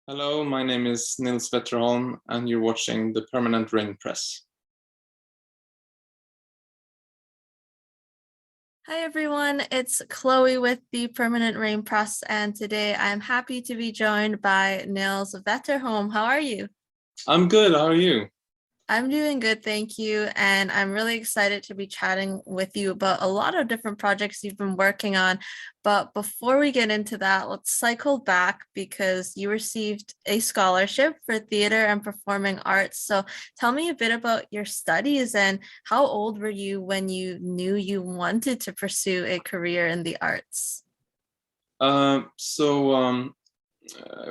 Hello, my name is Nils Wetterholm, and you're watching the Permanent Ring Press. Hi everyone, it's Chloe with the Permanent Rain Press, and today I'm happy to be joined by Nils Wetterholm. How are you? I'm good, how are you? I'm doing good, thank you, and I'm really excited to be chatting with you about a lot of different projects you've been working on. But before we get into that, let's cycle back because you received a scholarship for theater and performing arts. So tell me a bit about your studies and how old were you when you knew you wanted to pursue a career in the arts? It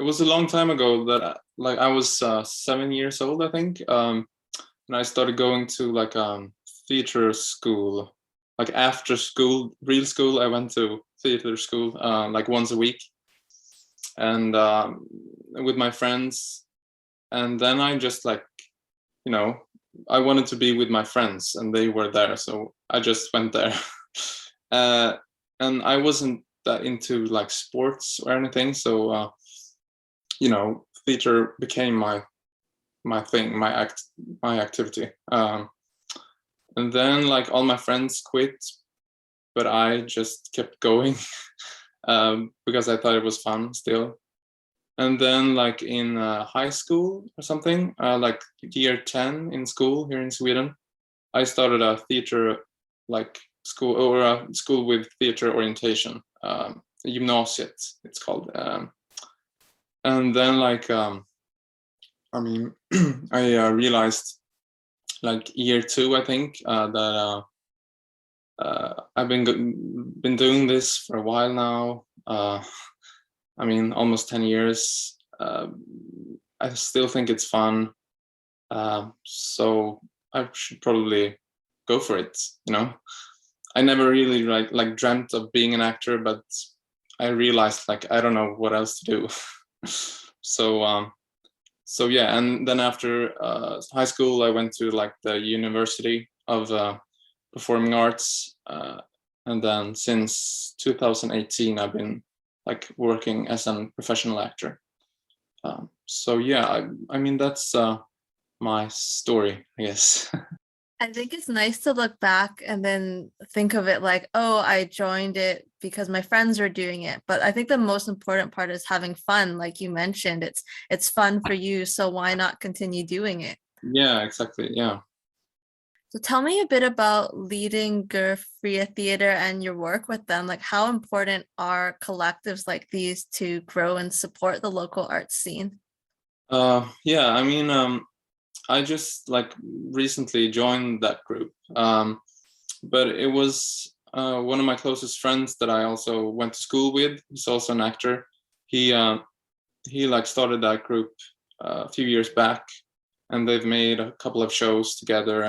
was a long time ago that I was 7 years old, I think, and I started going to theater school. Like after school, real school, I went to theater school like once a week, and with my friends. And then I just I wanted to be with my friends, and they were there, so I just went there. And I wasn't that into like sports or anything, so theater became my thing, my activity. And then like all my friends quit, but I just kept going because I thought it was fun still. And then like in high school or something, like year 10 in school here in Sweden, I started a theater like school, or a school with theater orientation, gymnasiet it's called. And then I realized like year 2, I think, that I've been doing this for a while now. Almost 10 years. I still think it's fun, so I should probably go for it. I never really like dreamt of being an actor, but I realized like I don't know what else to do. So yeah, and then after high school, I went to like the University of Performing Arts, and then since 2018, I've been like working as a professional actor. So yeah, I mean that's my story, I guess. I think it's nice to look back and then think of it like, oh, I joined it because my friends were doing it. But I think the most important part is having fun. Like you mentioned, it's fun for you, so why not continue doing it? Yeah, exactly. Yeah. So tell me a bit about Lidingö Fria Theater and your work with them. Like how important are collectives like these to grow and support the local art scene? Yeah, I just like recently joined that group, but it was one of my closest friends that I also went to school with. He's also an actor. He like started that group a few years back, and they've made a couple of shows together.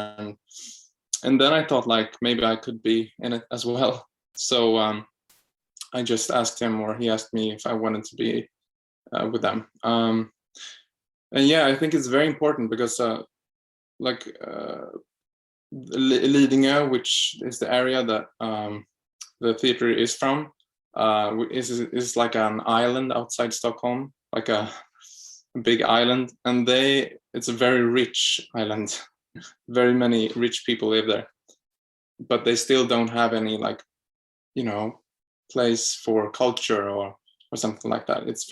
And then I thought like maybe I could be in it as well. So I just asked him, or he asked me if I wanted to be with them. And yeah, I think it's very important because Lidingö, which is the area that the theater is from, is like an island outside Stockholm, like a big island, and it's a very rich island. Very many rich people live there, but they still don't have any place for culture or something like that. It's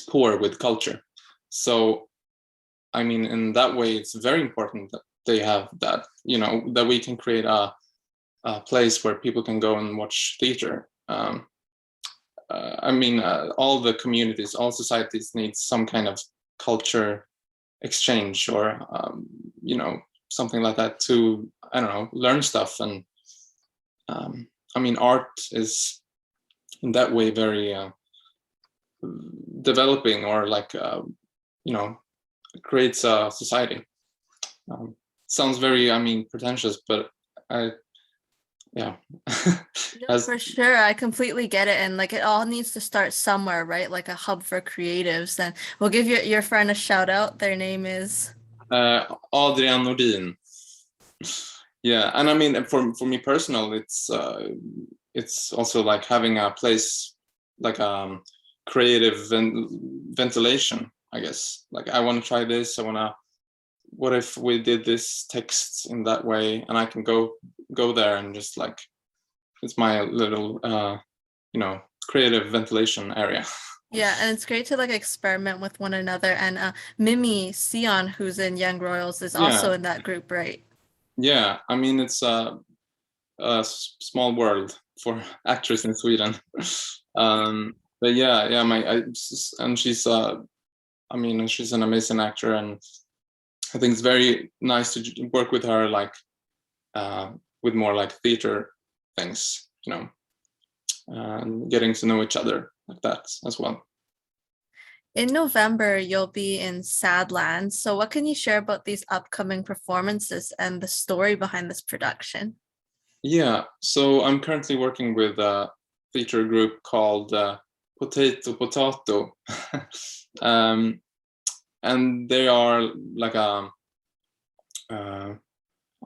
poor with culture. So I mean, in that way, it's very important that they have that, that we can create a place where people can go and watch theater. All the communities, all societies need some kind of culture exchange, or something like that, to, I don't know, learn stuff. And art is in that way very developing, or creates a society. Sounds very, pretentious, but yeah. No, for sure. I completely get it. And like it all needs to start somewhere, right? Like a hub for creatives. And we'll give your friend a shout out. Their name is Adrian Nordin. Yeah, and for me personal, it's also like having a place, like creative ventilation, I guess. Like, I want to try this. What if we did this text in that way, and I can go there and just like, it's my little creative ventilation area. Yeah, and it's great to like experiment with one another. And Mimi Sion, who's in Young Royals, is also in that group, right? Yeah, I mean, it's a small world for actors in Sweden. But and she's she's an amazing actor, and I think it's very nice to work with her, like with more like theater things, and getting to know each other like that as well. In November, you'll be in SADLAND. So what can you share about these upcoming performances and the story behind this production? Yeah, so I'm currently working with a theater group called Potato. And they are like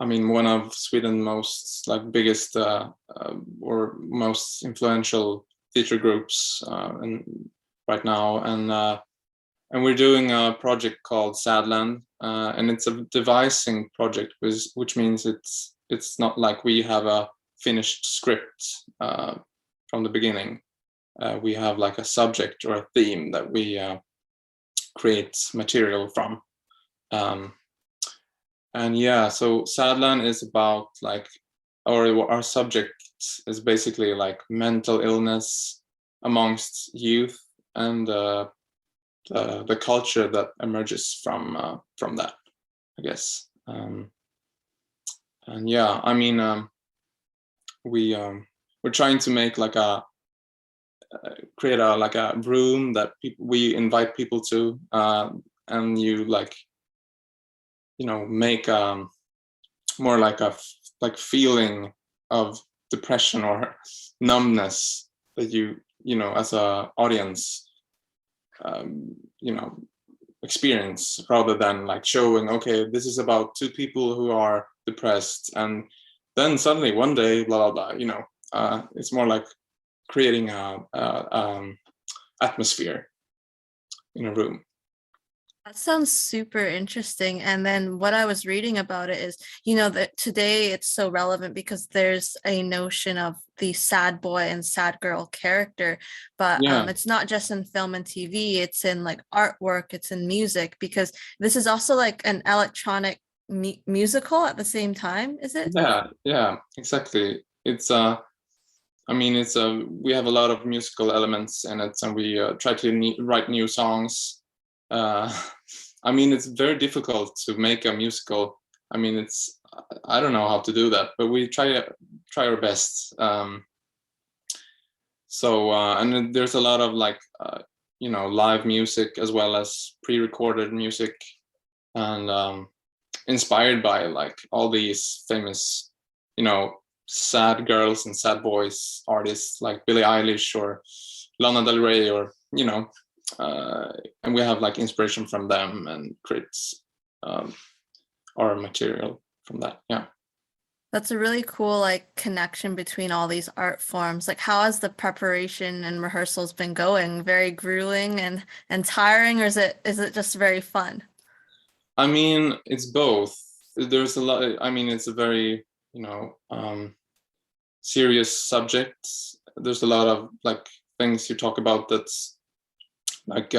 one of Sweden's most like biggest or most influential theater groups right now, and we're doing a project called SADLAND, and it's a devising project, which means it's not like we have a finished script from the beginning. We have like a subject or a theme that we create material from. And yeah, so SADLAND is about like, or our subject is basically like mental illness amongst youth, and the culture that emerges from that, I guess. And yeah, I mean, we're trying to make like create a room that we invite people to, and you like, make more like a feeling of depression or numbness that you as a audience experience, rather than like showing, okay, this is about two people who are depressed, and then suddenly one day blah blah blah. It's more like creating a atmosphere in a room. That sounds super interesting. And then what I was reading about it is, that today it's so relevant because there's a notion of the sad boy and sad girl character, but it's not just in film and TV, it's in like artwork, it's in music, because this is also like an electronic musical at the same time, is it? Yeah, exactly. It's we have a lot of musical elements in it, and we try to write new songs. It's very difficult to make a musical. I don't know how to do that, but we try our best. And there's a lot of like live music as well as pre-recorded music, and inspired by like all these famous sad girls and sad boys artists like Billie Eilish or Lana Del Rey, or and we have like inspiration from them and creates our material from that. Yeah, that's a really cool like connection between all these art forms. Like, how has the preparation and rehearsals been going? Very grueling and tiring, or is it just very fun? It's both. There's a lot. It's a very serious subject. There's a lot of like things you talk about that's like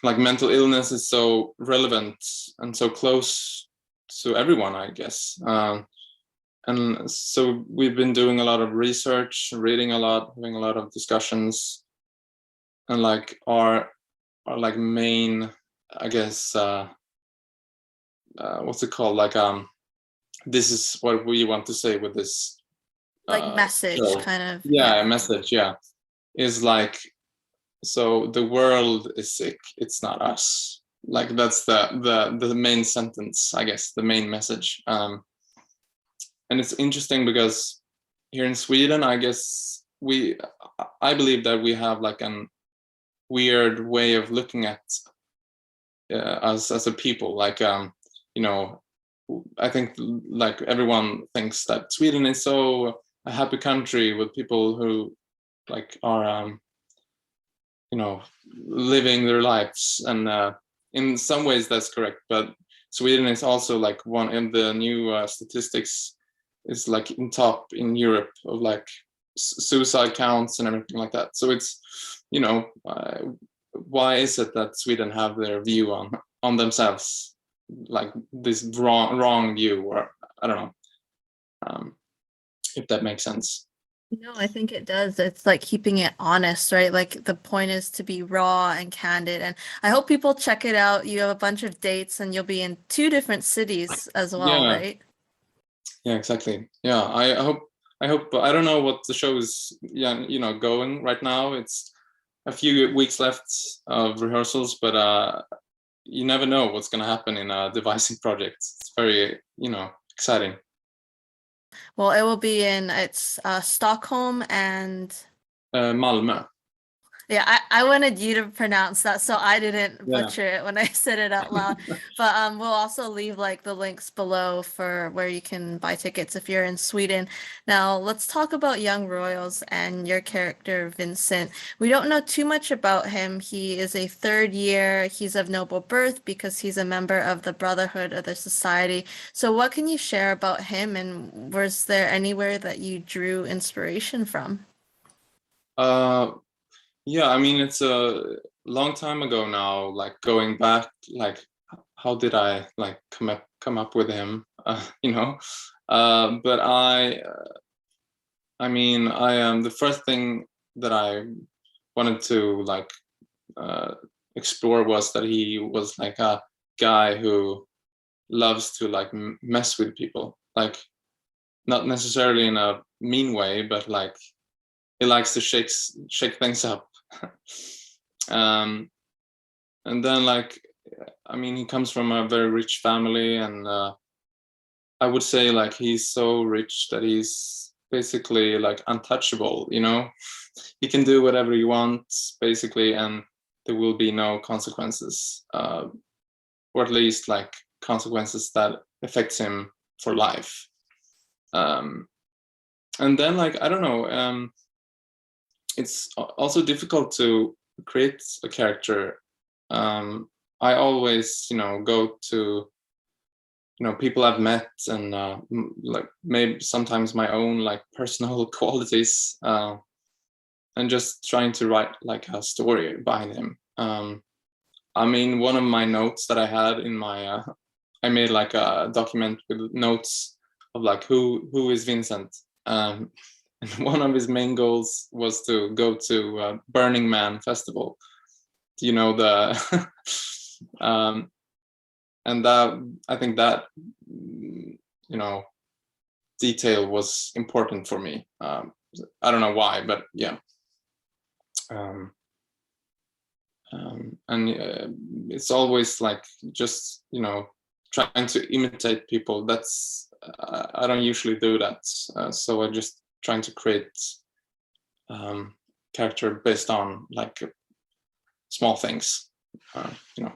like mental illness is so relevant and so close to everyone, I guess. And so we've been doing a lot of research, reading a lot, having a lot of discussions, and like our like main, I guess, what's it called, like this is what we want to say with this like message show. Kind of. Yeah, message, yeah, is like, so the world is sick, it's not us. Like that's the main sentence, I guess, the main message. And it's interesting because here in Sweden, I guess I believe that we have like an weird way of looking at us as a people. Like I think like everyone thinks that Sweden is so a happy country with people who like are living their lives, and in some ways that's correct, but Sweden is also like one in the new statistics is like in top in Europe of like suicide counts and everything like that. So it's why is it that Sweden have their view on themselves, like this wrong view, or I don't know, if that makes sense. No, I think it does. It's like keeping it honest, right? Like the point is to be raw and candid. And I hope people check it out. You have a bunch of dates and you'll be in 2 different cities as well, Yeah, right? yeah, exactly. Yeah, I hope I don't know what the show is, going right now. It's a few weeks left of rehearsals, but you never know what's going to happen in a devising project. It's very, exciting. Well, it will be in Stockholm and Malmö. yeah, I wanted you to pronounce that so I didn't Yeah. butcher it when I said it out loud. But we'll also leave like the links below for where you can buy tickets if you're in Sweden. Now, let's talk about Young Royals and your character, Vincent. We don't know too much about him. He is a third year. He's of noble birth because he's a member of the Brotherhood of the Society. So what can you share about him, and was there anywhere that you drew inspiration from? Uh, yeah, I mean, it's a long time ago now, like going back, like how did I like come up with him? But I mean, I am the first thing that I wanted to like explore was that he was like a guy who loves to like mess with people, like not necessarily in a mean way, but like he likes to shake things up. um, and then like, I mean, he comes from a very rich family, and I would say like he's so rich that he's basically like untouchable. He can do whatever he wants basically, and there will be no consequences, or at least like consequences that affects him for life. And then like, I don't know, it's also difficult to create a character. I always go to people I've met, and like maybe sometimes my own like personal qualities, and just trying to write like a story behind him. I mean, one of my notes that I had in my I made like a document with notes of like who is Vincent. And one of his main goals was to go to Burning Man festival. Do you know the and that, I think that detail was important for me. I don't know why, but yeah. And it's always like just trying to imitate people. That's I don't usually do that, so I just trying to create character based on like small things. uh, you know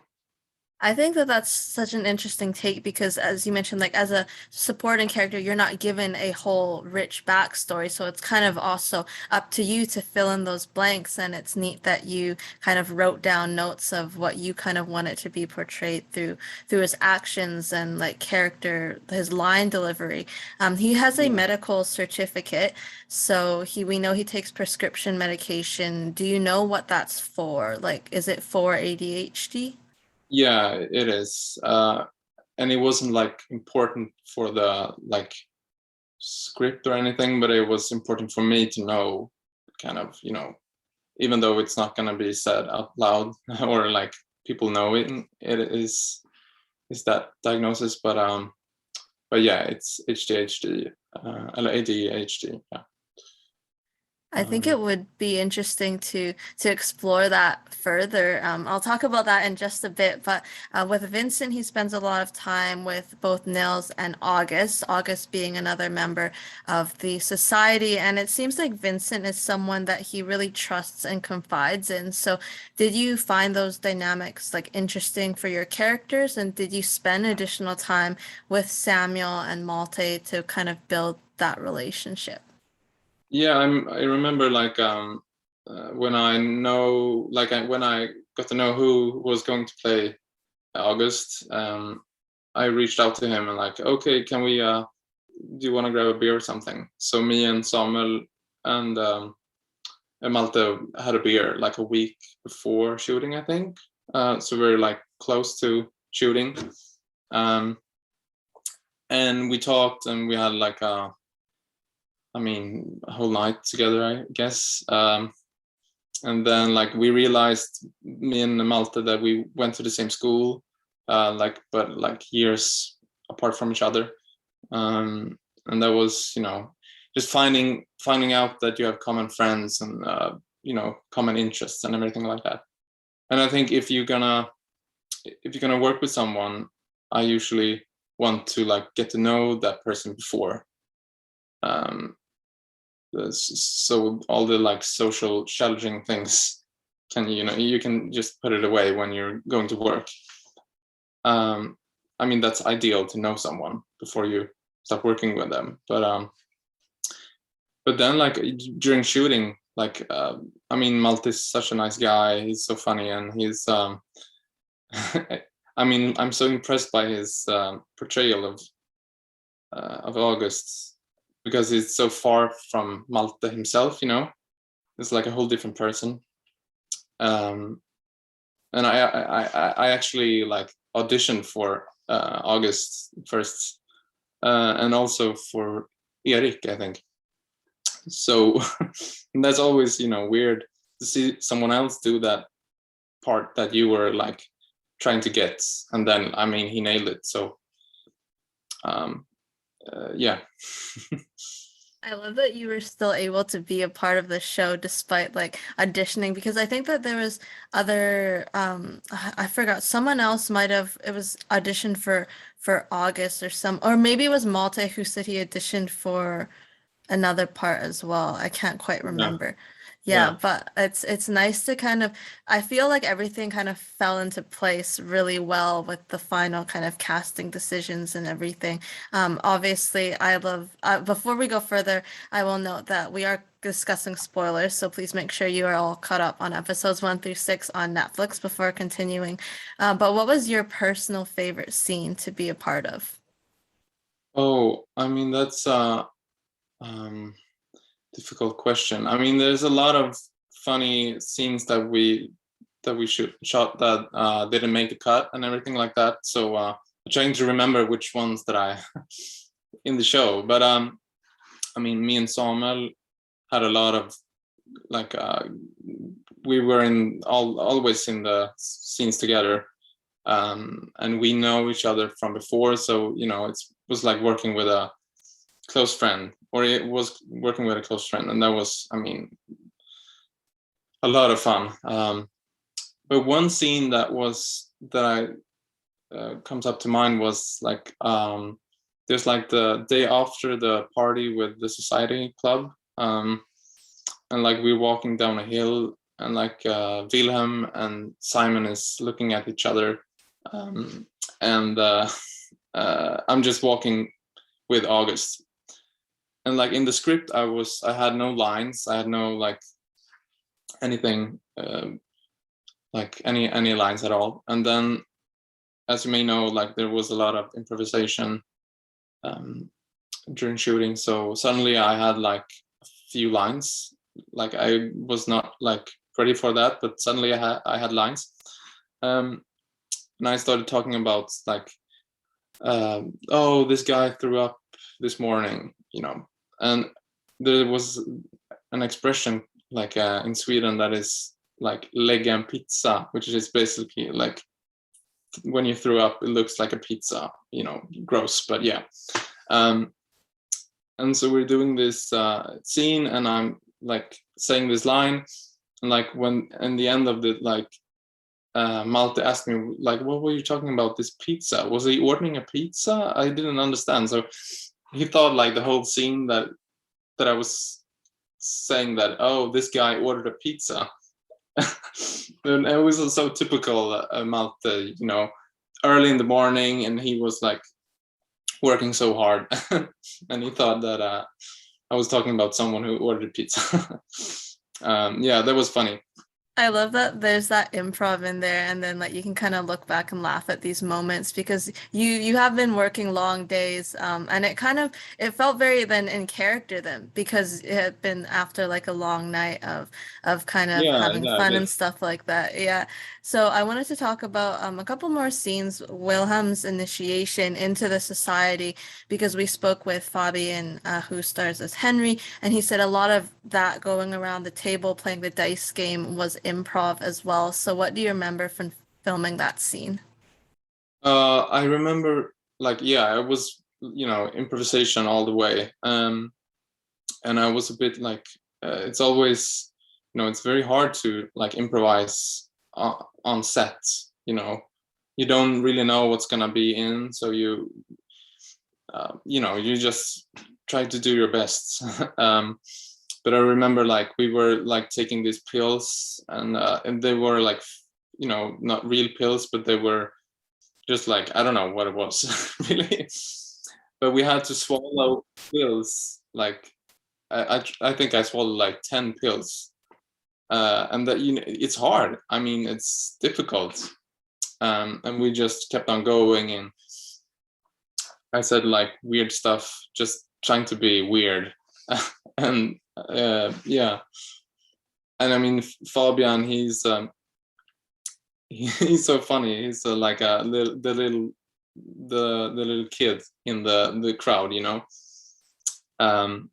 I think that that's such an interesting take because, as you mentioned, like as a supporting character, you're not given a whole rich backstory. So it's kind of also up to you to fill in those blanks. And it's neat that you kind of wrote down notes of what you kind of want it to be portrayed through his actions and like character, his line delivery. He has a yeah. medical certificate, so we know he takes prescription medication. Do you know what that's for? Like, is it for ADHD? Yeah, it is. And it wasn't like important for the like script or anything, but it was important for me to know, kind of, even though it's not going to be said out loud or like people know it is that diagnosis. But yeah, it's HDHD, ADHD. Yeah. I think it would be interesting to explore that further. I'll talk about that in just a bit, but with Vincent, he spends a lot of time with both Nils and August, August being another member of the society. And it seems like Vincent is someone that he really trusts and confides in. So did you find those dynamics like interesting for your characters? And did you spend additional time with Samuel and Malte to kind of build that relationship? Yeah, I remember like when I know when I got to know who was going to play August, I reached out to him and like, okay, can we do you want to grab a beer or something? So me and Samuel and Malte had a beer like a week before shooting, I think. So we are like close to shooting. And we talked and we had like a whole night together, I guess. And then like we realized, me and Malte, that we went to the same school, but like years apart from each other. And that was, just finding out that you have common friends and common interests and everything like that. And I think if you're gonna work with someone, I usually want to like get to know that person before. So all the like social challenging things you can just put it away when you're going to work. That's ideal to know someone before you start working with them. But then like during shooting, like Malte is such a nice guy. He's so funny, and he's I'm so impressed by his portrayal of August, because he's so far from Malte himself. It's like a whole different person. And I actually like auditioned for August first, and also for Erik, I think. So that's always weird to see someone else do that part that you were like trying to get, and then he nailed it. So yeah. I love that you were still able to be a part of the show despite like auditioning, because I think that there was other I forgot, someone else might have, it was auditioned for August or maybe it was Malte who said he auditioned for another part as well. I can't quite remember. Yeah, Yeah. but it's nice to kind of, I feel like everything kind of fell into place really well with the final kind of casting decisions and everything. Obviously, I love, before we go further, I will note that we are discussing spoilers, so please make sure you are all caught up on episodes 1 through 6 on Netflix before continuing. But what was your personal favorite scene to be a part of? Oh, that's difficult question. There's a lot of funny scenes that we shot that didn't make the cut and everything like that. So I'm trying to remember which ones that I in the show. But me and Samuel had a lot of like we were always in the scenes together, and we know each other from before. So it was like working with a close friend, or it was working with a close friend, and that was a lot of fun. But one scene that I comes up to mind was like there's like the day after the party with the society club, and like we're walking down a hill, and like Wilhelm and Simon is looking at each other, and I'm just walking with August. And like in the script, I had no lines. I had no like anything, like any lines at all. And then, as you may know, like there was a lot of improvisation during shooting. So suddenly I had like a few lines. Like I was not like ready for that, but suddenly I had lines. And I started talking about like, oh, this guy threw up this morning, and there was an expression like in Sweden that is like lägga en pizza, which is basically like when you threw up, it looks like a pizza, gross, but yeah. And so we're doing this scene, and I'm like saying this line, and like when in the end of the like Malte asked me like, what were you talking about, this pizza? Was he ordering a pizza? I didn't understand. So he thought like the whole scene that I was saying that, oh, this guy ordered a pizza. And it was so typical Malte, early in the morning, and he was like working so hard, and he thought that I was talking about someone who ordered pizza. Yeah, that was funny. I love that there's that improv in there, and then like you can kind of look back and laugh at these moments because you have been working long days, and it felt very then in character then because it had been after like a long night of kind of Yeah, having yeah, I fun did. and stuff like that. Yeah. So I wanted to talk about a couple more scenes, Wilhelm's initiation into the society, because we spoke with Fabian, who stars as Henry, and he said a lot of that going around the table playing the dice game was improv as well. So what do you remember from filming that scene? I remember, like, yeah, it was, improvisation all the way. And I was a bit like, it's always, it's very hard to like improvise on set. You don't really know what's gonna be in, so you just try to do your best. But I remember like we were like taking these pills, and they were like, not real pills, but they were just like, I don't know what it was really, but we had to swallow pills. Like I think I swallowed like 10 pills, and that it's hard. I mean, it's difficult, and we just kept on going, and I said like weird stuff, just trying to be weird, and yeah. And I mean, Fabian, he's so funny. He's like the little kid in the crowd, Um,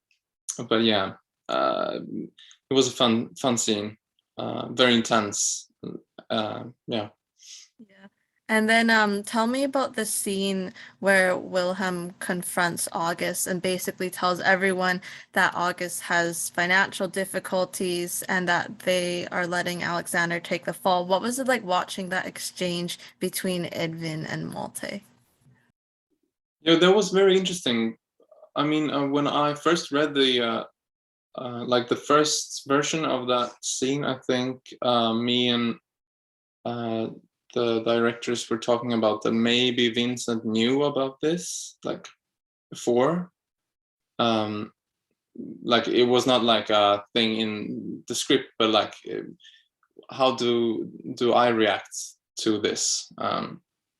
but yeah, it was a fun scene, very intense. Yeah. Yeah. And then tell me about the scene where Wilhelm confronts August and basically tells everyone that August has financial difficulties and that they are letting Alexander take the fall. What was it like watching that exchange between Edvin and Malte? Yeah, that was very interesting. I mean, when I first read like the first version of that scene, I think me and uh, the directors were talking about that maybe Vincent knew about this like before. Um, like it was not like a thing in the script, but like how do I react to this?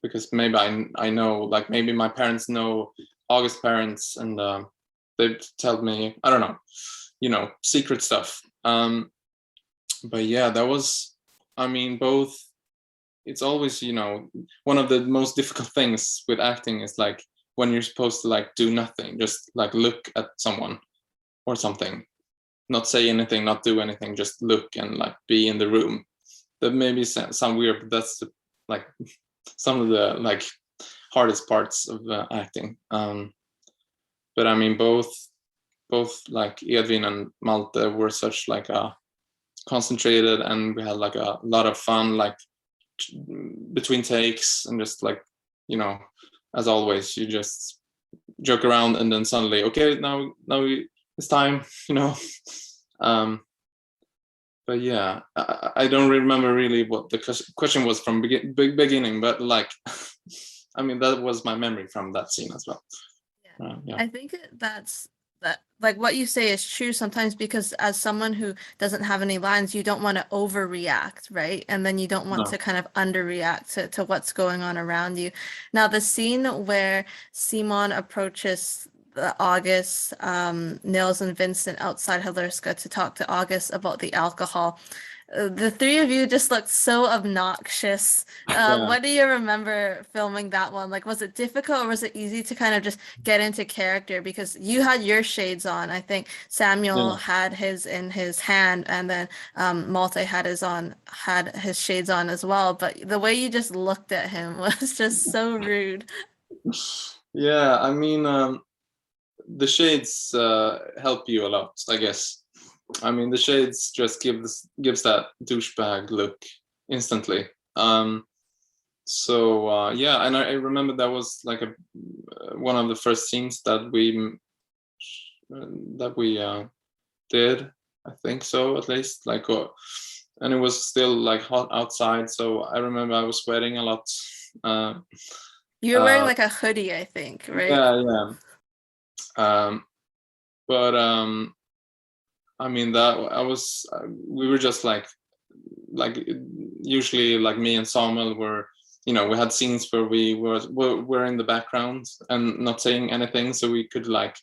Because maybe I know, like maybe my parents know August parents, and they tell me, I don't know, secret stuff. But yeah, that was, I mean, both. It's always, one of the most difficult things with acting is like when you're supposed to like do nothing, just like look at someone or something, not say anything, not do anything, just look and like be in the room. That maybe sound weird, but that's like some of the like hardest parts of acting. But I mean, both like Edvin and Malte were such like a concentrated, and we had like a lot of fun, like between takes, and just like, as always, you just joke around, and then suddenly, okay, now it's time, um but yeah, I don't remember really what the question was from beginning, but like I mean, that was my memory from that scene as well. Yeah. Yeah. I think that like what you say is true sometimes because as someone who doesn't have any lines, you don't want to overreact, right? And then you don't want No. to kind of underreact to what's going on around you. Now, the scene where Simon approaches the August, Nils and Vincent outside Halerska to talk to August about the alcohol. The three of you just looked so obnoxious. Yeah. What do you remember filming that one? Like, was it difficult or was it easy to kind of just get into character? Because you had your shades on. I think Samuel Yeah. had his in his hand, and then Malte had his shades on as well. But the way you just looked at him was just so rude. Yeah, I mean, the shades help you a lot, I guess. I mean, the shades just gives that douchebag look instantly. So yeah, and I remember that was like one of the first scenes that we did. I think so, at least. Like, and it was still like hot outside, so I remember I was sweating a lot. Uh, You were wearing uh, like a hoodie, I think, right? yeah, yeah. Um, but I mean that I was we were just like usually like me and Samuel were, you know, we had scenes where we were in the background and not saying anything, so we could like,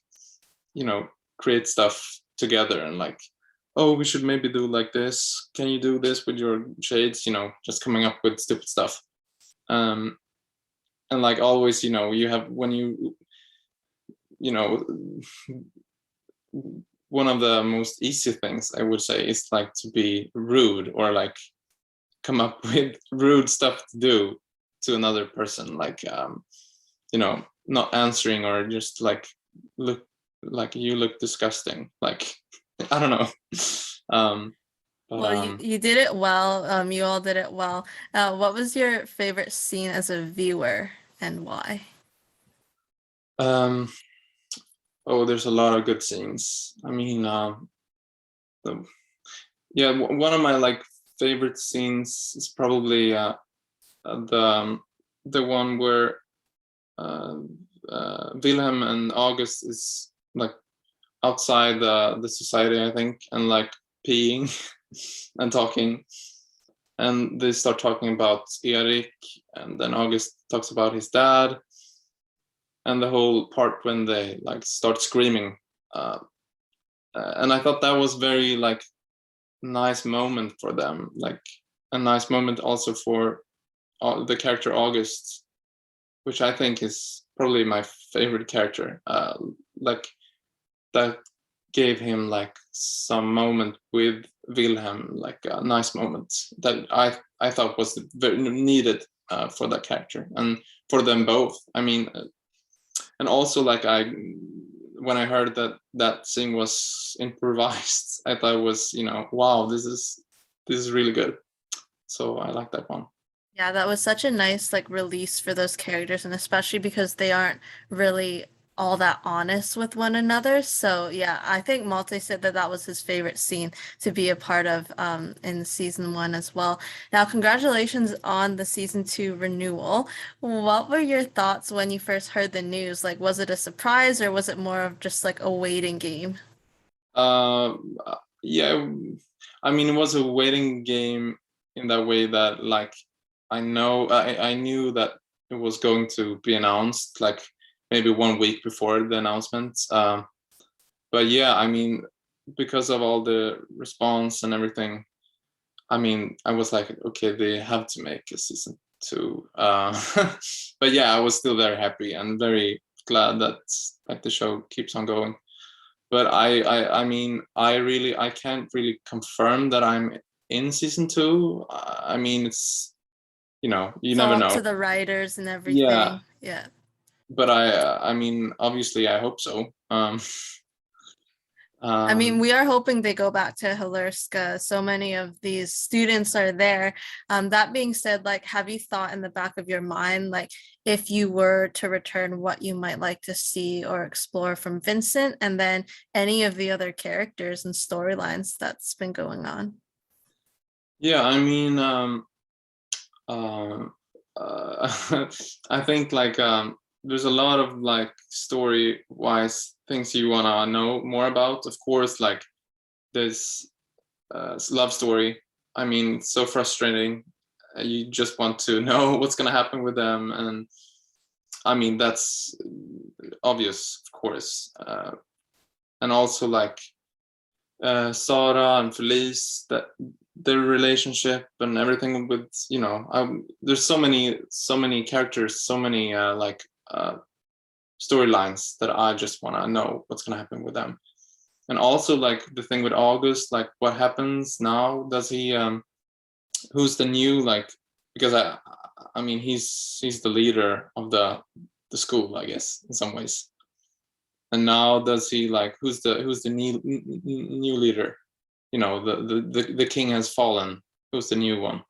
you know, create stuff together and like, oh, we should maybe do like this, can you do this with your shades, you know, just coming up with stupid stuff. And like always, you know, you have when you know, one of the most easy things I would say is like to be rude or like come up with rude stuff to do to another person, like you know, not answering or just like look like you look disgusting, like I don't know. But Well, you did it well. You all did it well. What was your favorite scene as a viewer and why? um oh, there's a lot of good scenes. I mean, the, yeah, one of my like favorite scenes is probably the one where Wilhelm and August is like outside the society, I think, and like peeing and talking, and they start talking about Erik, and then August talks about his dad, and the whole part when they like start screaming, and I thought that was very like nice moment for them, like a nice moment also for the character August, which I think is probably my favorite character. Like that gave him like some moment with Wilhelm, like a nice moment that I thought was very needed for that character and for them both. I mean, and also like when I heard that that scene was improvised, I thought it was, you know, wow, this is really good. So I like that one. Yeah, that was such a nice like release for those characters, and especially because they aren't really all that honest with one another. So yeah, I think Malte said that that was his favorite scene to be a part of in season one as well. Now, congratulations on the season two renewal. What were your thoughts when you first heard the news? Like, was it a surprise or was it more of just like a waiting game? Uh, yeah, I mean, it was a waiting game in that way that like I knew that it was going to be announced like maybe 1 week before the announcement. But yeah, I mean, because of all the response and everything, I mean, I was like, okay, they have to make a season two. But yeah, I was still very happy and very glad that like the show keeps on going. But I mean, I can't really confirm that I'm in season two. I mean, it's, you know, you It's never all up know. to the writers and Yeah, everything. Yeah. but I mean, obviously, I hope so. I mean, Um, we are hoping they go back to Halerska. So many of these students are there. That being said, like, have you thought in the back of your mind, like, if you were to return, what you might like to see or explore from Vincent, and then any of the other characters and storylines that's been going on? yeah, I mean, uh, I think like there's a lot of like story wise things you wanna know more about. Of course, like this love story. I mean, it's so frustrating. You just want to know what's gonna happen with them, and I mean that's obvious, of course. And also like Sarah and Felice, that their relationship and everything with, you know, there's so many characters, so many like storylines that I just want to know what's going to happen with them. And also like the thing with August, like what happens now, does he who's the new, like, because I mean he's the leader of the school, I guess, in some ways. And now does he like, who's the new leader, you know, the king has fallen, who's the new one?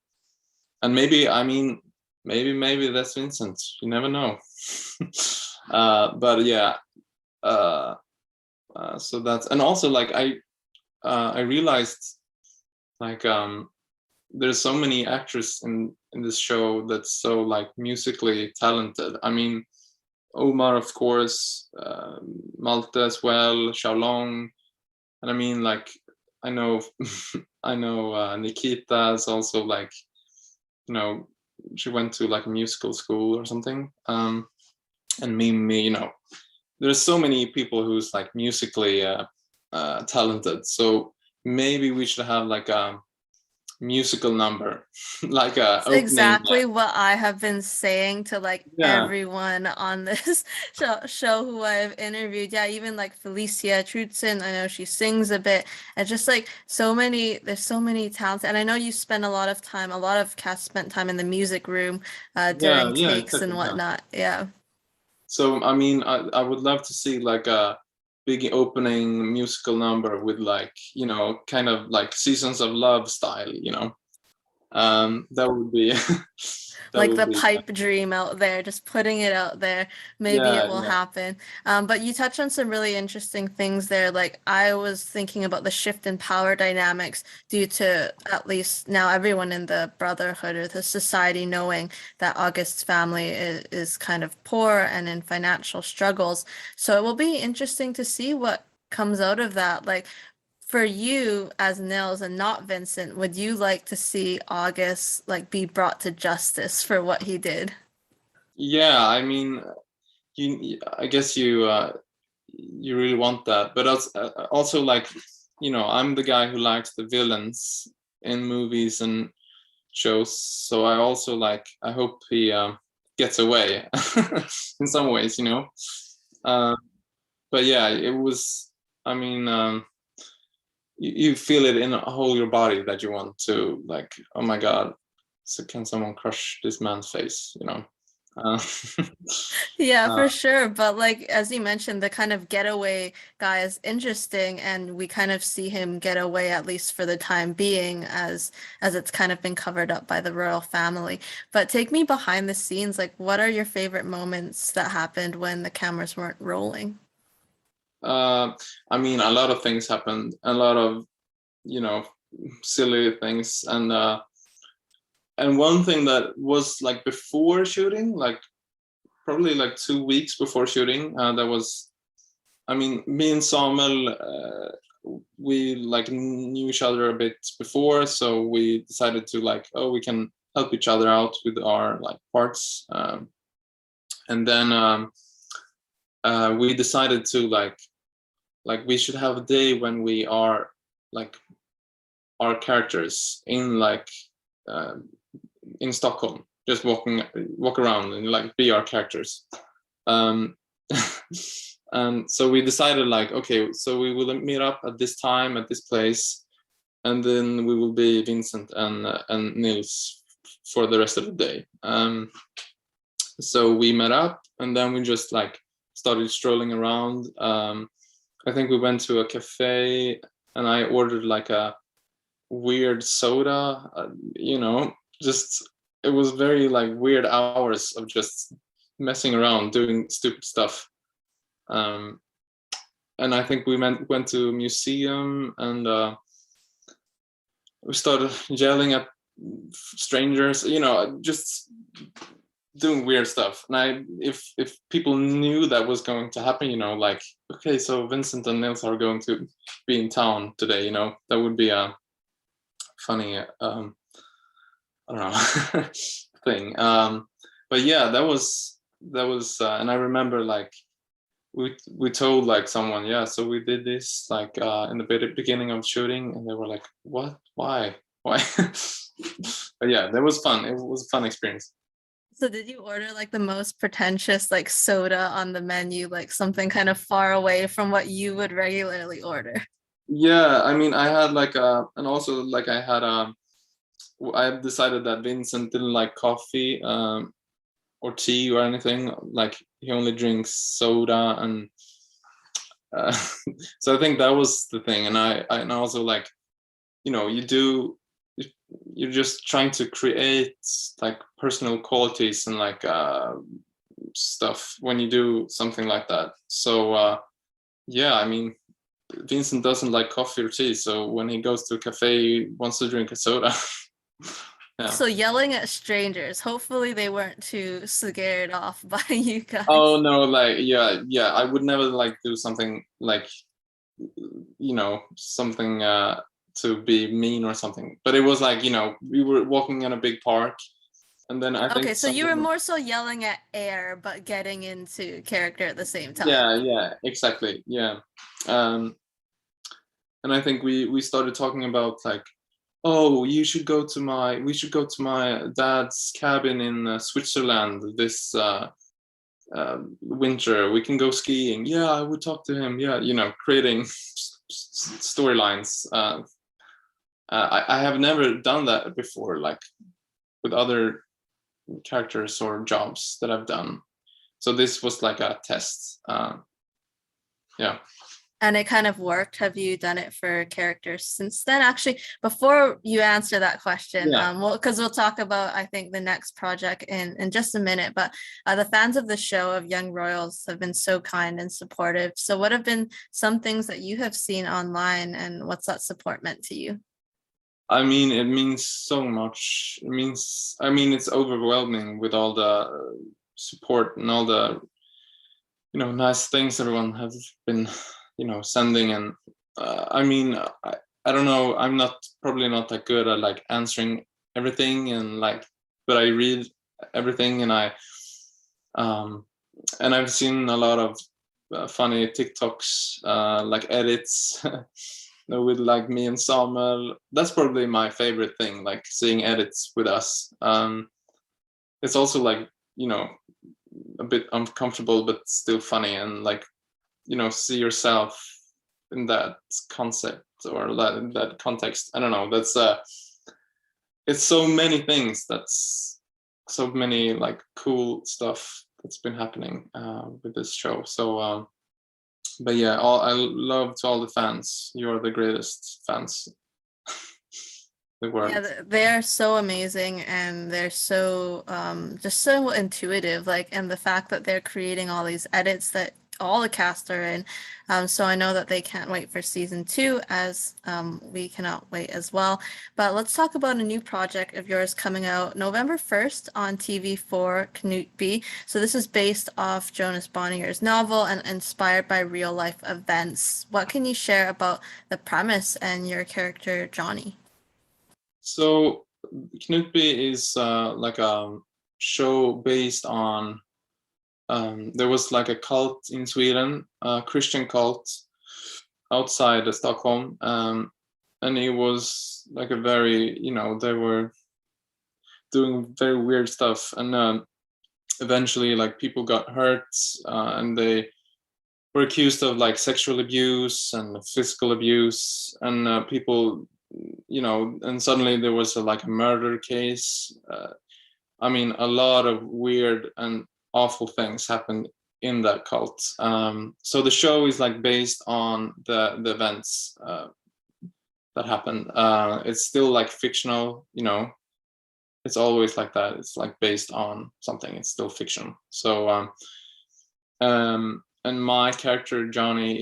And maybe, I mean, maybe that's Vincent, you never know. But yeah, so that's, and also like I realized like there's so many actors in this show that's so like musically talented. I mean, Omar, of course, Malte as well, Xiaolong, and I mean, like, I know I know Nikita is also, like, you know, she went to like a musical school or something, and Mimi, you know, there's so many people who's like musically talented, so maybe we should have like a musical number like a It's opening. exactly what I have been saying to like Yeah, everyone on this show who I've interviewed. Yeah, even like Felicia Trudson, I know she sings a bit. And just like there's so many talents. And I know you spend a lot of cast spent time in the music room during yeah, takes and exactly, yeah. whatnot. Yeah. So I mean, I would love to see like a big opening musical number with, like, you know, kind of like Seasons of Love style, you know. That would be that Like would the be pipe dream out there, just putting it out there. Maybe it yeah, will yeah. happen. But you touched on some really interesting things there. Like I was thinking about the shift in power dynamics due to at least now everyone in the brotherhood or the society knowing that August's family is kind of poor and in financial struggles. So it will be interesting to see what comes out of that. Like for you as Nils and not Vincent, would you like to see August like be brought to justice for what he did? Yeah, I mean, I guess you really want that, but also like, you know, I'm the guy who likes the villains in movies and shows, so I also like, I hope he gets away in some ways, you know. uh, but yeah, it was, I mean, you feel it in whole your body that you want to, like, oh my god, so can someone crush this man's face, you know. uh, Yeah, uh, for sure. But like as you mentioned, the kind of getaway guy is interesting, and we kind of see him get away at least for the time being, as it's kind of been covered up by the royal family. But take me behind the scenes. Like, what are your favorite moments that happened when the cameras weren't rolling? uh, I mean, a lot of things happened, a lot of, you know, silly things, and one thing that was like before shooting, like probably like 2 weeks before shooting, that was, I mean, me and Samuel, we like knew each other a bit before, so we decided to, like, oh, we can help each other out with our like parts, and then we decided to like we should have a day when we are like our characters in like uh, in Stockholm, just walk around and like be our characters. Um, and so we decided, like, okay, so we will meet up at this time at this place, and then we will be Vincent and Nils for the rest of the day. So we met up, and then we just like started strolling around. I think we went to a cafe, and I ordered like a weird soda, you know, just, it was very like weird hours of just messing around doing stupid stuff. um and I think we went to a museum, and we started yelling at strangers, you know, just doing weird stuff. And if people knew that was going to happen, you know, like, okay, so Vincent and Nils are going to be in town today, you know, that would be a funny I don't know thing. But yeah, that was and I remember, like, we told like someone, yeah, so we did this like in the beginning of shooting, and they were like, what, why? But yeah, that was fun. It was a fun experience. So did you order like the most pretentious like soda on the menu, like something kind of far away from what you would regularly order? Yeah, I mean, I had like and also like I decided that Vincent didn't like coffee, or tea or anything. Like, he only drinks soda, and uh, so I think that was the thing. And I also, like, you know, you're just trying to create like personal qualities and like stuff when you do something like that. So yeah, I mean, Vincent doesn't like coffee or tea, so when he goes to a cafe, he wants to drink a soda. Yeah. So yelling at strangers, hopefully they weren't too scared off by you Oh guys. no, like yeah, I would never like do something like, something to be mean or something. But it was like, we were walking in a big park, and then I think Okay, so you were someone. more so yelling at air, but getting into character at the same time. Yeah, exactly. Yeah. Um, and I think we started talking about like, oh, we should go to my dad's cabin in Switzerland this winter. We can go skiing. Yeah, I would talk to him. Yeah, creating storylines. I have never done that before, like with other characters or jobs that I've done. So this was like a test. Yeah. And it kind of worked. Have you done it for characters since then? Actually, before you answer that question, Yeah. because we'll talk about, I think, the next project in just a minute. But the fans of the show of Young Royals have been so kind and supportive. So, what have been some things that you have seen online, and what's that support meant to you? I mean, it means so much. I mean, it's overwhelming with all the support and all the, nice things everyone has been, sending. And I mean, I don't know. I'm probably not that good at like answering everything and like, but I read everything, um, and I've seen a lot of funny TikToks, like edits. With like me and Samuel. That's probably my favorite thing, like seeing edits with us. It's also like, a bit uncomfortable but still funny, and like, see yourself in that concept or that context. I don't know. That's it's so many things. That's so many like cool stuff that's been happening with this show. So but yeah, I love to all the fans. You're the greatest fans in the Yeah, world. they're so amazing and they're so just so intuitive. Like, and the fact that they're creating all these edits that all the cast are in. So I know that they can't wait for season two, as we cannot wait as well. But let's talk about a new project of yours coming out November 1st on TV4, Knutby. So this is based off Jonas Bonnier's novel and inspired by real life events. What can you share about the premise and your character, Johnny? So Knutby is like a show based on there was like a cult in Sweden, a Christian cult outside of Stockholm, and it was like a very, they were doing very weird stuff, and eventually like people got hurt, and they were accused of like sexual abuse and physical abuse, and people, and suddenly there was like a murder case. I mean, a lot of weird and awful things happened in that cult. So the show is like based on the events that happened. It's still like fictional, it's always like that. It's like based on something. It's still fiction. So and my character Johnny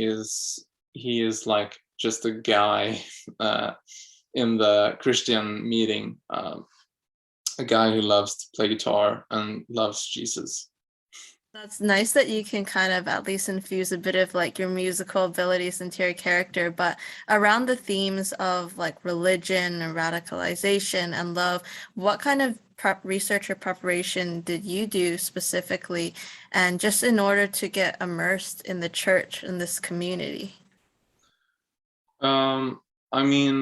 he is like just a guy in the Christian meeting, a guy who loves to play guitar and loves Jesus. That's nice that you can kind of at least infuse a bit of like your musical abilities into your character, but around the themes of like religion and radicalization and love, what kind of research or preparation did you do specifically, and just in order to get immersed in the church in this community? I mean,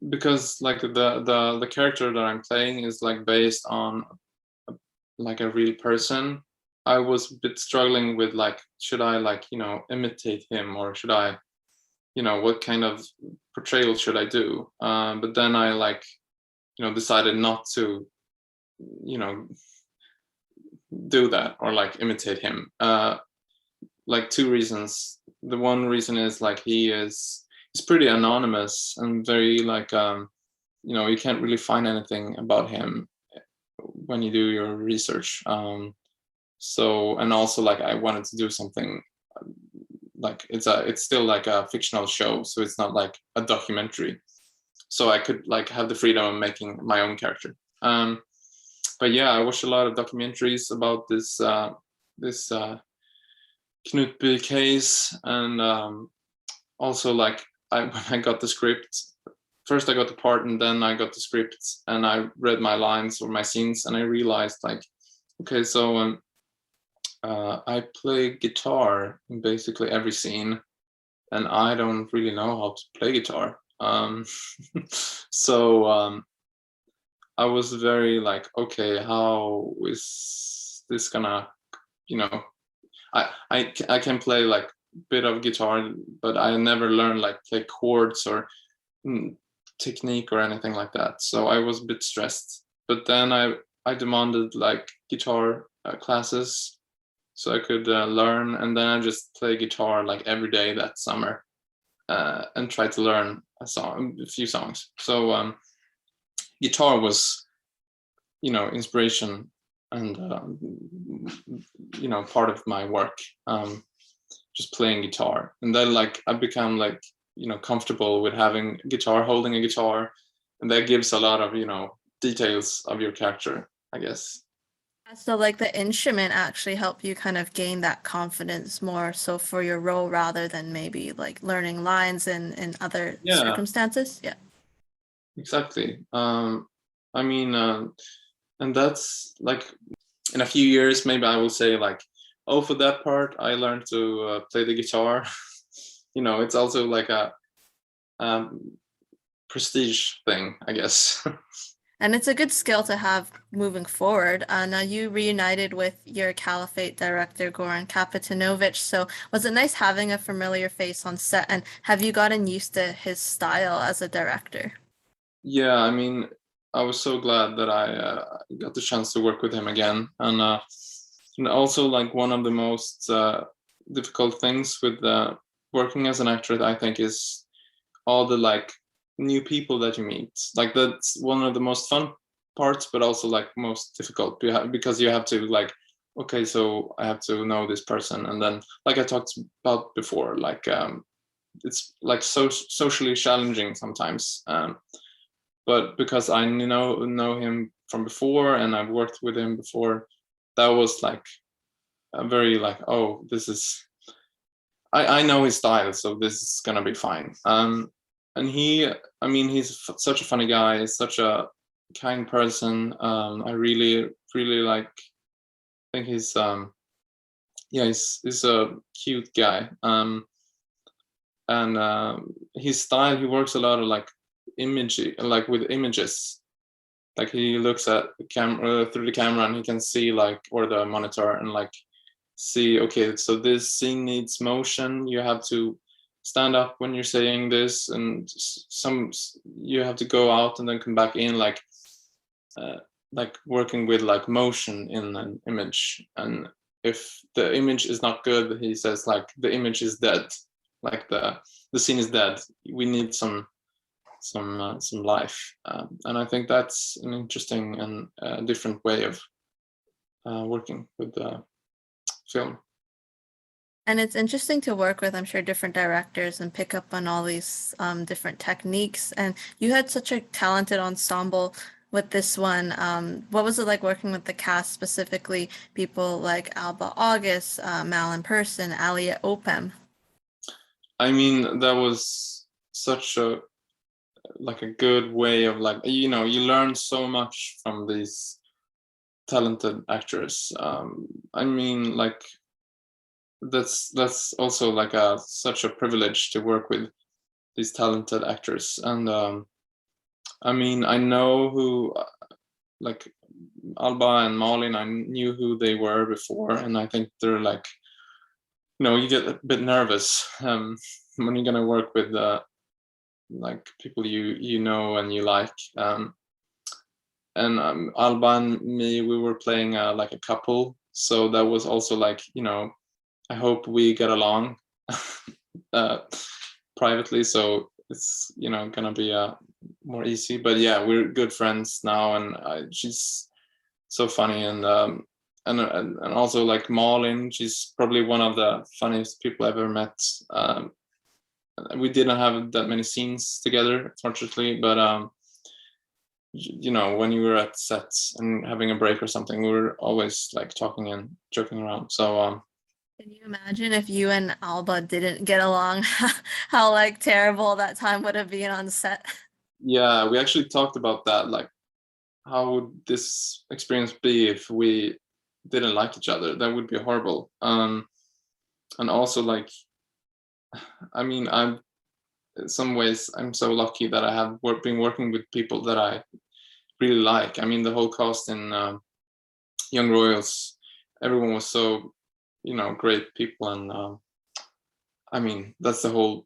because like the character that I'm playing is like based on like a real person. I was a bit struggling with like, should I like, imitate him, or should I, what kind of portrayal should I do? But then I like, decided not to, you know, do that or like imitate him. Like two reasons. The one reason is like he's pretty anonymous and very like you can't really find anything about him when you do your research. So, and also like I wanted to do something like it's still like a fictional show, so it's not like a documentary. so I could like have the freedom of making my own character. But yeah, I watched a lot of documentaries about this Knutby case, and also like when I got the script. First I got the part, and then I got the script, and I read my lines or my scenes, and I realized like, okay, so I play guitar in basically every scene, and I don't really know how to play guitar. So I was very like, okay, how is this gonna, you know, I can play like a bit of guitar, but I never learned like play chords or technique or anything like that. So I was a bit stressed. But then I demanded like guitar classes so I could learn, and then I just play guitar like every day that summer and try to learn a few songs. So guitar was, you know, inspiration and you know, part of my work, just playing guitar. And then like I become like, you know, comfortable with having guitar, holding a guitar, and that gives a lot of, you know, details of your character, I guess. So like the instrument actually help you kind of gain that confidence more so for your role rather than maybe like learning lines in other Yeah, circumstances. Yeah. exactly. I mean, and that's like in a few years, maybe I will say like, oh, for that part, I learned to play the guitar. You know, it's also like a prestige thing, I guess. And it's a good skill to have moving forward. Now you reunited with your Caliphate director, Goran Kapetanović. So was it nice having a familiar face on set? And have you gotten used to his style as a director? Yeah, I mean, I was so glad that I got the chance to work with him again, and also like one of the most difficult things with working as an actor, I think, is all the like new people that you meet. Like that's one of the most fun parts, but also like most difficult because you have to like, okay, so I have to know this person, and then like I talked about before, like it's like so socially challenging sometimes. But because I know him from before and I've worked with him before, that was like a very like, oh, this is I know his style, so this is gonna be fine. And I mean, he's such a funny guy, such a kind person. I really like think yeah, he's a cute guy. And his style, he works a lot of like like with images. Like he looks at the camera through the camera, and he can see like, or the monitor, and like see, okay, so this scene needs motion. You have to stand up when you're saying this, and some you have to go out and then come back in, like working with like motion in an image. And if the image is not good, he says like the image is dead, like the scene is dead. We need some life, and I think that's an interesting and different way of working with film. And it's interesting to work with, I'm sure, different directors and pick up on all these different techniques. And you had such a talented ensemble with this one. What was it like working with the cast, specifically people like Alba August, Mal in Person, Ali at OPEM? I mean, that was such a like a good way of like, you know, you learn so much from these talented actors. I mean, like that's also like such a privilege to work with these talented actors. And I mean, I know who like Alba and Malin, I knew who they were before, and I think they're like, you know, you get a bit nervous when you're gonna work with like people you know and you like. And Alba and me, we were playing like a couple, so that was also like, you know, I hope we get along privately, so it's, you know, gonna be more easy. But yeah, we're good friends now, and she's so funny, and also like Malin, she's probably one of the funniest people I ever met. we didn't have that many scenes together, fortunately, but you know, when you were at sets and having a break or something, we were always like talking and joking around. So Can you imagine if you and Alba didn't get along, how like terrible that time would have been on set? yeah, we actually talked about that, like how would this experience be if we didn't like each other? That would be horrible. And also, like, I mean, I'm in some ways I'm so lucky that I have been working with people that I really like. I mean, the whole cast in Young Royals, everyone was so, you know, great people, and I mean, that's the whole,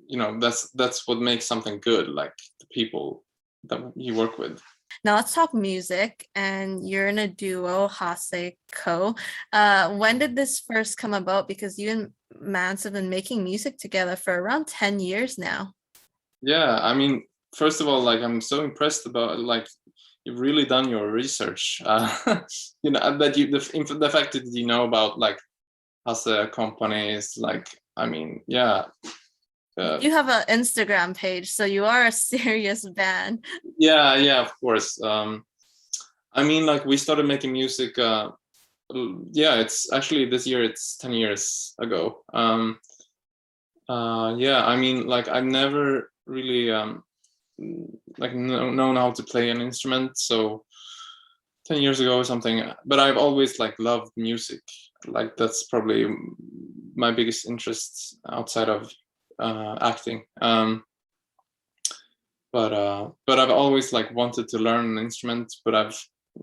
you know, that's what makes something good, like the people that you work with. Now let's talk music, and you're in a duo, Hasse Co. When did this first come about? Because you and Mans have been making music together for around 10 years now. Yeah, I mean, first of all, like I'm so impressed about, like, you've really done your research. You know, that you the fact that you know about like Hasse companies, like, I mean, yeah. You have an Instagram page, so you are a serious band. Yeah, yeah, of course. I mean, like we started making music. Yeah, it's actually this year. It's 10 years ago. Yeah, I mean, like I've never really like known how to play an instrument. So 10 years ago or something. But I've always like loved music. Like that's probably my biggest interest outside of acting. But I've always like wanted to learn an instrument, but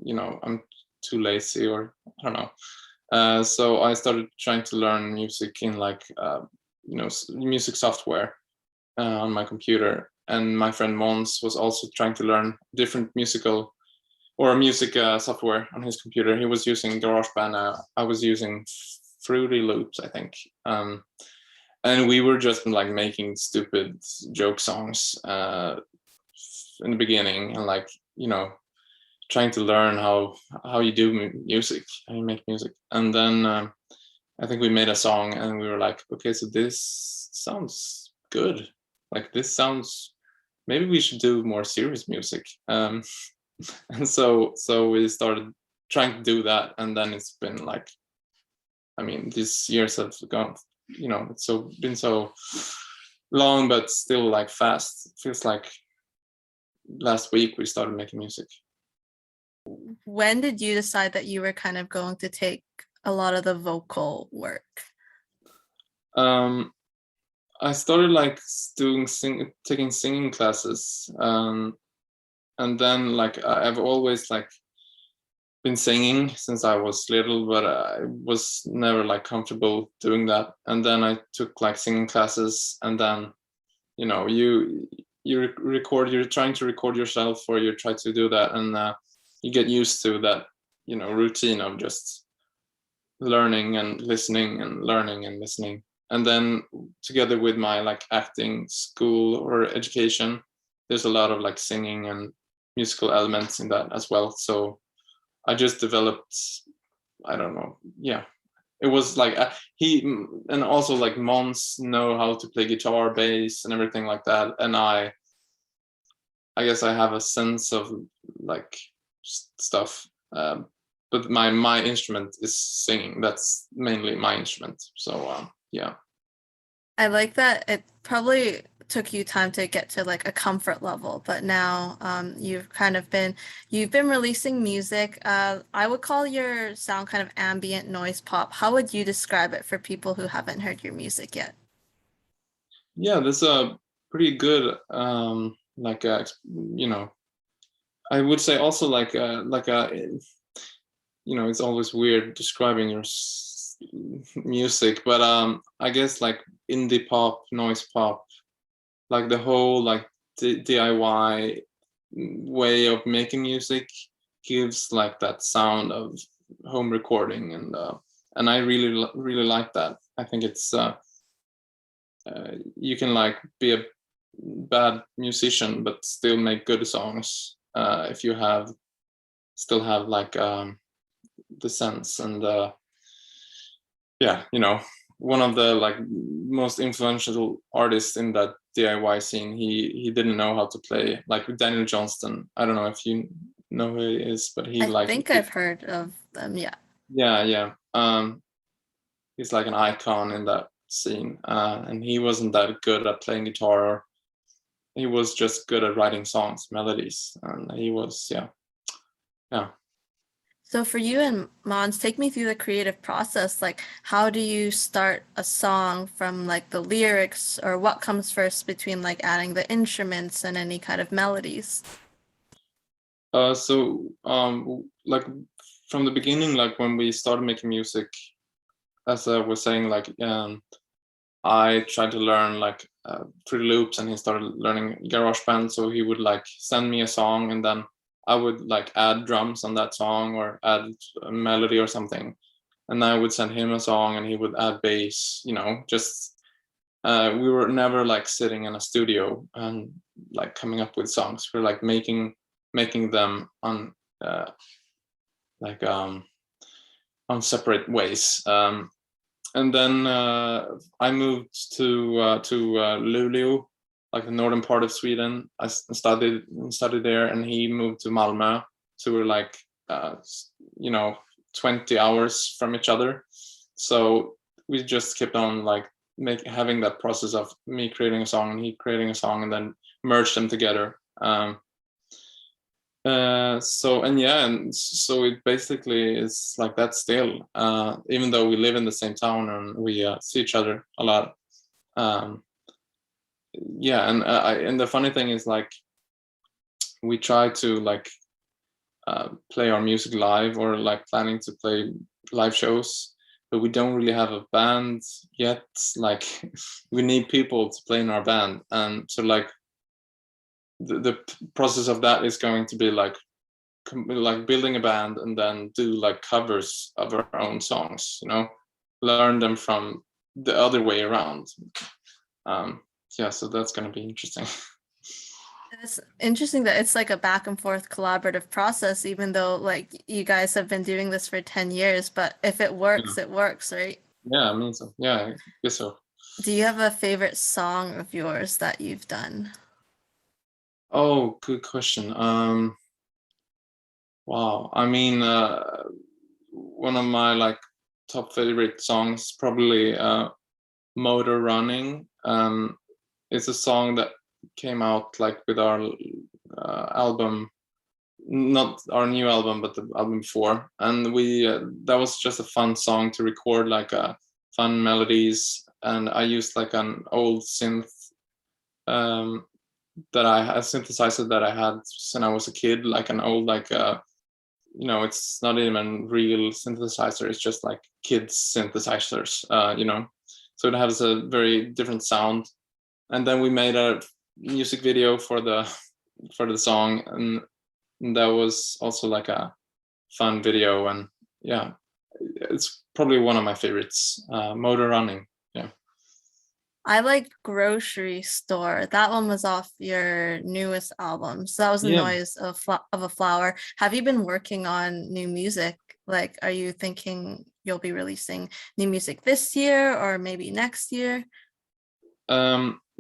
you know, I'm too lazy, or I don't know. So I started trying to learn music in like you know, music software on my computer, and my friend Mons was also trying to learn different musical or music software on his computer. He was using GarageBand. I was using Fruity Loops, I think. And we were just like making stupid joke songs in the beginning, and like, you know, trying to learn how you do music, how you make music. And then I think we made a song, and we were like, okay, so this sounds good. Like this sounds, maybe we should do more serious music. And so we started trying to do that, and then it's been like, I mean, these years have gone, you know, it's so been so long, but still like fast. It feels like last week we started making music. When did you decide that you were kind of going to take a lot of the vocal work? I started like taking singing classes, and then like I've always like been singing since I was little, but I was never like comfortable doing that. And then I took like singing classes, and then, you know, record, you're trying to record yourself, or you try to do that, and you get used to that, you know, routine of just learning and listening and learning and listening. And then together with my like acting school or education, there's a lot of like singing and musical elements in that as well. So I just developed, I don't know, yeah, it was like he, and also like Mons know how to play guitar, bass, and everything like that, and I guess I have a sense of like stuff, but my instrument is singing. That's mainly my instrument. So yeah. I like that it probably took you time to get to like a comfort level, but now you've been releasing music. I would call your sound kind of ambient noise pop. How would you describe it for people who haven't heard your music yet? Yeah, that's a pretty good like you know, I would say also like a, you know, it's always weird describing your music, but I guess like indie pop, noise pop, like the whole like DIY way of making music gives like that sound of home recording, and I really like that. I think it's you can like be a bad musician but still make good songs if you still have like the sense, and yeah, you know, one of the like most influential artists in that DIY scene. He didn't know how to play, like Daniel Johnston. I don't know if you know who he is, but he I like think I've heard of them. Yeah. yeah. He's like an icon in that scene, and he wasn't that good at playing guitar. Or he was just good at writing songs, melodies, and he was yeah. So for you and Mons, take me through the creative process. Like, how do you start a song from like the lyrics, or what comes first between like adding the instruments and any kind of melodies? Like from the beginning, like when we started making music, as I was saying, like I tried to learn like Fruity Loops, and he started learning GarageBand. So he would like send me a song, and then I would like add drums on that song or add a melody or something. And I would send him a song, and he would add bass. You know, just we were never like sitting in a studio and like coming up with songs. We're like making them on like on separate ways. And then I moved to Luleå, like the northern part of Sweden. I studied there, and he moved to Malmö. So we're like 20 hours from each other. So we just kept on like having that process of me creating a song and he creating a song, and then merge them together. So it basically is like that still, even though we live in the same town and we see each other a lot. And the funny thing is, like, we try to like play our music live, or like planning to play live shows, but we don't really have a band yet. Like we need people to play in our band, and so like the process of that is going to be like building a band and then do like covers of our own songs, learn them from the other way around. So that's going to be interesting. It's interesting that it's like a back and forth collaborative process, even though like you guys have been doing this for 10 years, but if it works, it works, right? Yeah, I mean, so yeah, I guess so. Do you have a favorite song of yours that you've done? Oh, good question. Wow. I mean, one of my like top favorite songs, probably Motor Running. It's a song that came out like with our album, not our new album, but the album before. And we that was just a fun song to record, like fun melodies. And I used like an old synth a synthesizer that I had since I was a kid, like an old like it's not even real synthesizer, it's just like kids synthesizers, so it has a very different sound. And then we made a music video for the song, and that was also like a fun video. And yeah, it's probably one of my favorites, Motor Running. Yeah, I like Grocery Store. That one was off your newest album. So that was the noise of a flower. Have you been working on new music? Like, are you thinking you'll be releasing new music this year or maybe next year?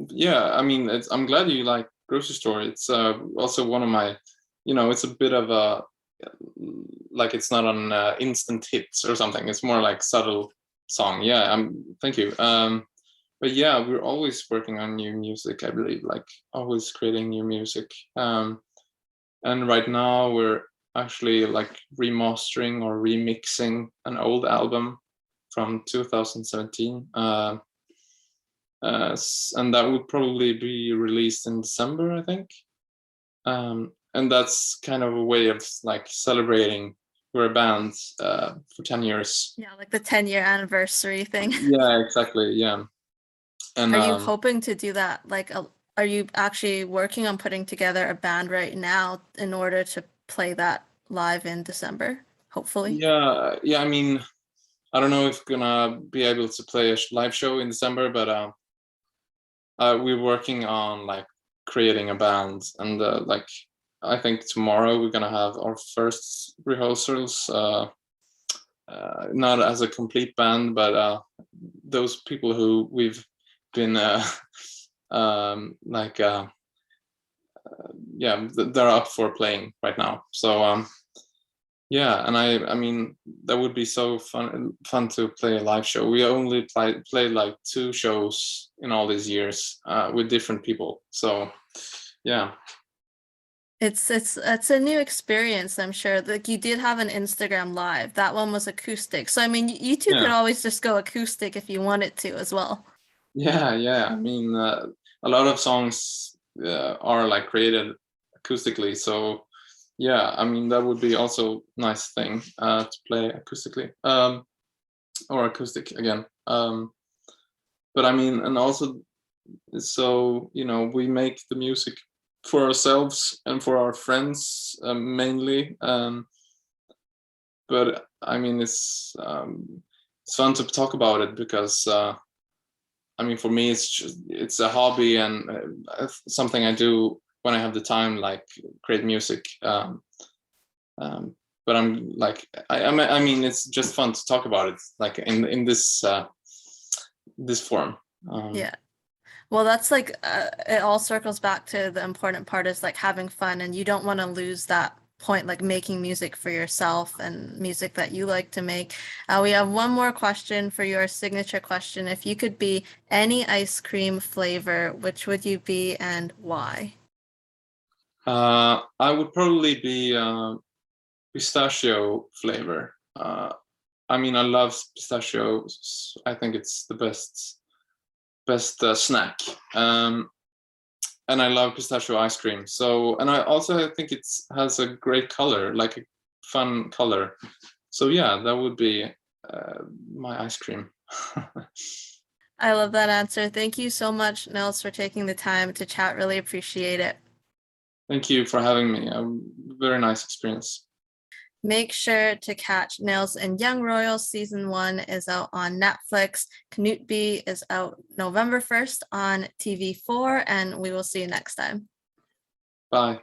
Yeah, I mean, I'm glad you like Grocery Store. It's also one of my, it's a bit of a, like, it's not on instant hits or something. It's more like subtle song. Yeah, thank you. But yeah, we're always working on new music, I believe, like always creating new music. And right now we're actually like remastering or remixing an old album from 2017. And that would probably be released in December, I think. And that's kind of a way of like celebrating we're a band for 10 years. Yeah, like the 10-year anniversary thing. Yeah, exactly. Yeah. And are you hoping to do that? Like, are you actually working on putting together a band right now in order to play that live in December, hopefully? Yeah. I mean, I don't know if we're gonna be able to play a live show in December, but we're working on like creating a band, and like I think tomorrow we're gonna have our first rehearsals. not as a complete band, but those people who we've been they're up for playing right now. So yeah, and I mean that would be so fun to play a live show. We only played like 2 shows in all these years with different people. So yeah. It's a new experience, I'm sure. Like you did have an Instagram live. That one was acoustic. So I mean, you two could always just go acoustic if you wanted to as well. Yeah. I mean, a lot of songs are like created acoustically. So yeah, I mean that would be also nice thing to play acoustically or acoustic again. But I mean, and also, so we make the music for ourselves and for our friends mainly. But I mean, it's fun to talk about it because I mean, for me, it's a hobby and something I do when I have the time, like create music. But I'm like, I mean, it's just fun to talk about it, like in this form. Yeah. Well, that's like it all circles back to the important part is like having fun, and you don't want to lose that point, like making music for yourself and music that you like to make. We have one more question for your signature question. If you could be any ice cream flavor, which would you be and why? I would probably be pistachio flavor. I mean, I love pistachios. I think it's the best snack. And I love pistachio ice cream. So, and I also think it has a great color, like a fun color. So yeah, that would be my ice cream. I love that answer. Thank you so much, Nils, for taking the time to chat. Really appreciate it. Thank you for having me. A very nice experience. Make sure to catch Nils and Young Royals. Season 1 is out on Netflix. Knutby is out November 1st on TV4, and we will see you next time. Bye.